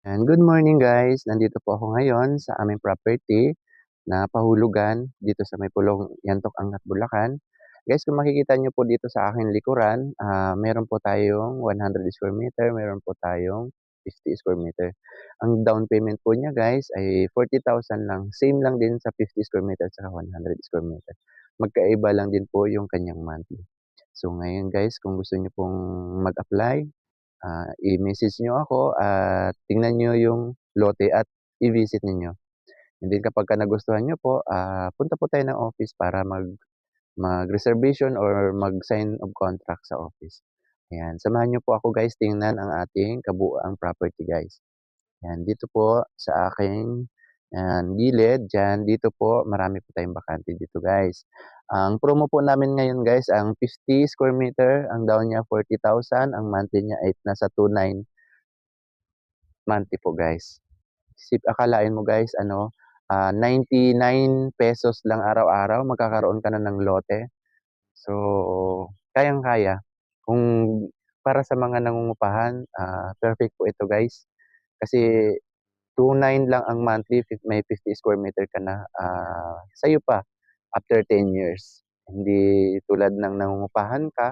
And good morning guys, nandito po ako ngayon sa aming property na pahulugan dito sa may Pulong Yantok, Angat, Bulacan. Guys, kung makikita niyo po dito sa aking likuran, meron po tayong 100 square meter, meron po tayong 50 square meter. Ang down payment po niya guys ay 40,000 lang. Same lang din sa 50 square meter at saka 100 square meter. Magkaiba lang din po yung kanyang monthly. So ngayon guys, kung gusto niyo pong mag-apply, i-message niyo ako at tingnan niyo yung lote at i-visit ninyo. And then kapagka nagustuhan niyo po, punta po tayo ng office para mag-reservation or mag-sign of contract sa office. Ayan, samahan niyo po ako guys tingnan ang ating kabuuang property guys. Ayan, dito po sa aking gilid, diyan, dito po marami po tayong bakante dito guys. Ang promo po namin ngayon guys, ang 50 square meter, ang down niya 40,000, ang monthly niya ay nasa 29 monthly po guys. Akalain mo guys ano, 99 pesos lang araw-araw magkakaroon ka na ng lote. So, kayang-kaya. Kung para sa mga nangungupahan, perfect po ito guys. Kasi 29 lang ang monthly, may 50 square meter ka na, sa'yo pa after 10 years. Hindi tulad ng nangungupahan ka,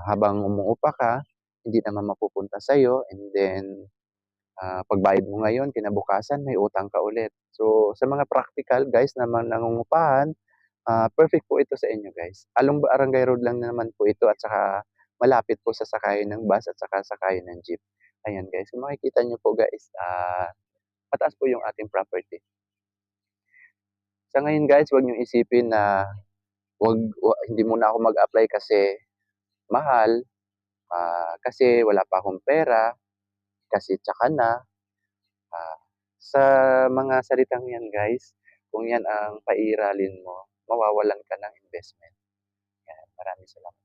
habang umuupa ka, hindi naman mapupunta sa'yo and then pagbayad mo ngayon kinabukasan may utang ka ulit. So, sa mga practical guys na mga nangungupahan, perfect po ito sa inyo guys. Along Barangay Road lang naman po ito at saka malapit po sa sakayan ng bus at saka sakayan ng jeep. Ayan guys, kung makikita niyo po guys, mataas po yung ating property. Sa ngayon guys, huwag niyong isipin na hindi muna ako mag-apply kasi mahal, kasi wala pa akong pera, kasi tsaka na. Ah, sa mga salitang 'yan guys, kung 'yan ang pairalin mo, mawawalan ka ng investment. 'Yan, maraming salamat.